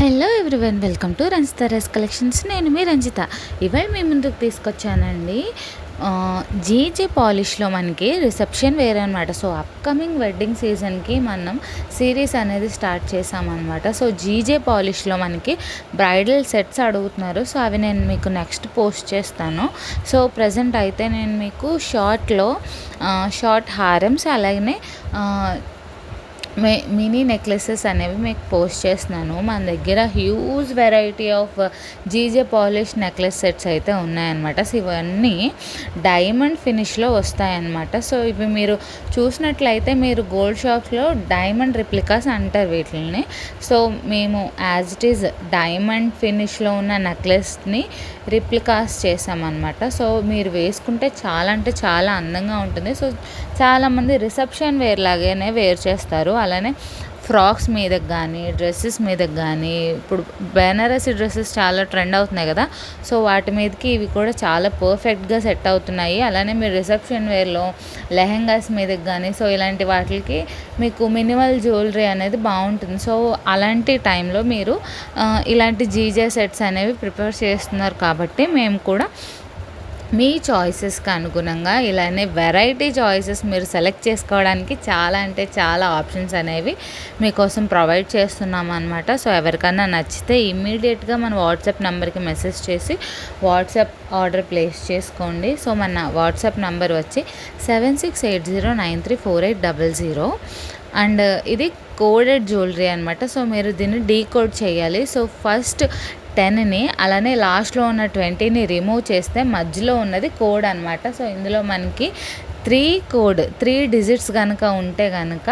Hello everyone, welcome to Ranjitha rice collections. నేను మీ రంజిత. ఇవాళ మీ ముందుకు తీసుకొచ్చానండి జీజే పాలిష్లో మనకి రిసెప్షన్ వేర్ అనమాట. సో అప్కమింగ్ వెడ్డింగ్ సీజన్కి మనం సిరీస్ అనేది స్టార్ట్ చేసామన్నమాట. సో జీజే పాలిష్లో మనకి బ్రైడల్ సెట్స్ అడుగుతున్నారు. సో అవి నేను మీకు నెక్స్ట్ పోస్ట్ చేస్తాను. సో ప్రజెంట్ అయితే నేను మీకు షార్ట్ హారమ్స్ అలాగనే మినీ నెక్లెసెస్ అనేవి మీకు పోస్ట్ చేస్తున్నాను. మన దగ్గర huge variety of GJ polish necklace sets అయితే ఉన్నాయన్నమాట. సో ఇవన్నీ డైమండ్ ఫినిష్లో వస్తాయన్నమాట. సో ఇవి మీరు చూసినట్లయితే మీరు గోల్డ్ షాప్స్లో డైమండ్ రిప్లికాస్ అంటారు వీటిని. సో మేము యాజ్ ఇట్ ఈజ్ డైమండ్ ఫినిష్లో ఉన్న నెక్లెస్ని రిప్లికాస్ చేసామన్నమాట. సో మీరు వేసుకుంటే చాలా అంటే చాలా అందంగా ఉంటుంది. సో చాలామంది రిసెప్షన్ వేర్ లాగానే వేర్ చేస్తారు. అలానే ఫ్రాక్స్ మీదకి కానీ డ్రెస్సెస్ మీదకి కానీ ఇప్పుడు బెనారసీ డ్రెస్సెస్ చాలా ట్రెండ్ అవుతున్నాయి కదా. సో వాటి మీదకి ఇవి కూడా చాలా పర్ఫెక్ట్గా సెట్ అవుతున్నాయి. అలానే మీరు రిసెప్షన్ వేర్లో లెహెంగాస్ మీదకి కానీ సో ఇలాంటి వాటికి మీకు మినిమల్ జ్యువెలరీ అనేది బాగుంటుంది. సో అలాంటి టైంలో మీరు ఇలాంటి జీజే సెట్స్ అనేవి ప్రిపేర్ చేస్తున్నారు కాబట్టి మేము కూడా మీ చాయిసెస్కి అనుగుణంగా ఇలానే వెరైటీ చాయిసెస్ మీరు సెలెక్ట్ చేసుకోవడానికి చాలా అంటే చాలా ఆప్షన్స్ అనేవి మీకోసం ప్రొవైడ్ చేస్తున్నాం అనమాట. సో ఎవరికన్నా నచ్చితే ఇమ్మీడియట్గా మన వాట్సాప్ నెంబర్కి మెసేజ్ చేసి వాట్సాప్ ఆర్డర్ ప్లేస్ చేసుకోండి. సో మన వాట్సాప్ నెంబర్ వచ్చి 7680934800 అండ్ ఇది కోడెడ్ జ్యువెలరీ అనమాట. సో మీరు దీన్ని డీకోడ్ చేయాలి. సో ఫస్ట్ 10ని అలానే లాస్ట్లో ఉన్న 20ని రిమూవ్ చేస్తే మధ్యలో ఉన్నది కోడ్ అనమాట. సో ఇందులో మనకి 3 డిజిట్స్ కనుక ఉంటే కనుక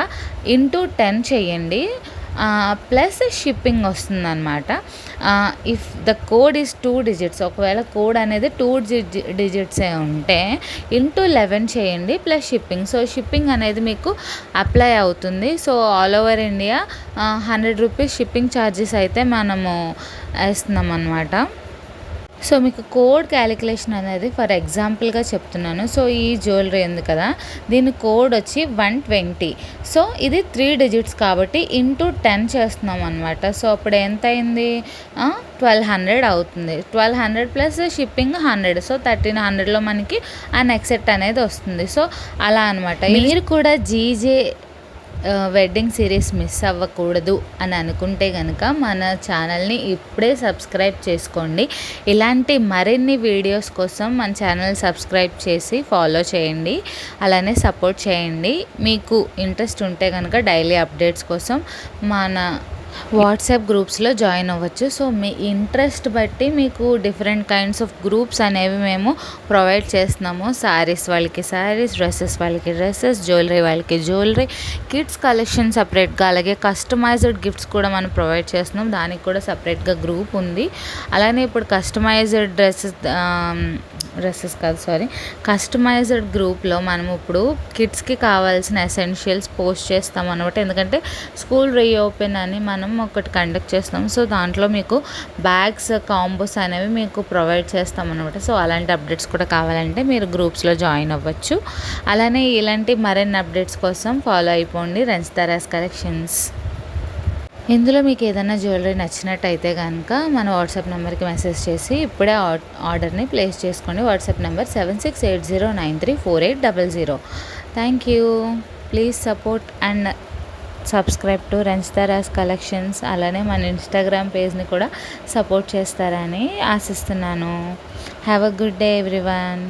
ఇంటూ 10 చేయండి ప్లస్ షిప్పింగ్ వస్తుందన్నమాట. If the code is 2 digits, ఒకవేళ కోడ్ అనేది 2 డిజిట్సే ఉంటే ఇంటూ 11 చేయండి ప్లస్ షిప్పింగ్. సో షిప్పింగ్ అనేది మీకు అప్లై అవుతుంది. So all over India 100 rupees shipping charges అయితే మనము వేస్తున్నాం అన్నమాట. సో మీకు కోడ్ క్యాలిక్యులేషన్ అనేది ఫర్ ఎగ్జాంపుల్గా చెప్తున్నాను. సో ఈ జ్యువెలరీ ఉంది కదా, దీని కోడ్ వచ్చి 120. సో ఇది 3 డిజిట్స్ కాబట్టి ఇంటూ 10 చేస్తున్నాం అనమాట. సో అప్పుడు ఎంత అయింది, 1200 అవుతుంది. 1200 ప్లస్ షిప్పింగ్ 100. సో 1300లో మనకి ఆ నెక్స్ట్ సెట్ అనేది వస్తుంది. సో అలా అనమాట. మీరు కూడా జీజే వెడ్డింగ్ సిరీస్ మిస్ అవ్వకూడదు అని అనుకుంటే కనుక మన ఛానల్ని ఇప్పుడే సబ్స్క్రైబ్ చేసుకోండి. ఇలాంటి మరిన్ని వీడియోస్ కోసం మన ఛానల్ సబ్స్క్రైబ్ చేసి ఫాలో చేయండి, అలానే సపోర్ట్ చేయండి. మీకు ఇంట్రెస్ట్ ఉంటే కనుక డైలీ అప్డేట్స్ కోసం మన వాట్సాప్ గ్రూప్స్లో జాయిన్ అవ్వచ్చు. సో మీ ఇంట్రెస్ట్ బట్టి మీకు డిఫరెంట్ కైండ్స్ ఆఫ్ గ్రూప్స్ అనేవి మేము ప్రొవైడ్ చేస్తున్నాము. శారీస్ వాళ్ళకి శారీస్, డ్రెస్సెస్ వాళ్ళకి డ్రెస్సెస్, జ్యువెలరీ వాళ్ళకి జ్యువెలరీ, కిడ్స్ కలెక్షన్ సపరేట్గా, అలాగే కస్టమైజ్డ్ గిఫ్ట్స్ కూడా మనం ప్రొవైడ్ చేస్తున్నాం. దానికి కూడా సపరేట్గా గ్రూప్ ఉంది. అలానే ఇప్పుడు కస్టమైజ్డ్ కస్టమైజ్డ్ గ్రూప్లో మనం ఇప్పుడు కిడ్స్కి కావాల్సిన ఎసెన్షియల్స్ పోస్ట్ చేస్తాం అనమాట. ఎందుకంటే స్కూల్ రీఓపెన్ అని మనం ఒకటి కండక్ట్ చేస్తాం. సో దాంట్లో మీకు బ్యాగ్స్ కాంబోస్ అనేవి మీకు ప్రొవైడ్ చేస్తాం అనమాట. సో అలాంటి అప్డేట్స్ కూడా కావాలంటే మీరు గ్రూప్స్లో జాయిన్ అవ్వచ్చు. అలానే ఇలాంటి మరిన్ని అప్డేట్స్ కోసం ఫాలో అయిపోండి రంజిత రైస్ కలెక్షన్స్. ఇందులో మీకు ఏదైనా జ్యువెలరీ నచ్చినట్టయితే కనుక మన వాట్సాప్ నెంబర్కి మెసేజ్ చేసి ఇప్పుడే ఆర్డర్ని ప్లేస్ చేసుకోండి. WhatsApp number 7680934800. Thank you. Please support and subscribe to Ranjitha rice collections. అలానే మన ఇన్స్టాగ్రామ్ పేజ్ని కూడా సపోర్ట్ చేస్తారని ఆశిస్తున్నాను. Have a good day everyone.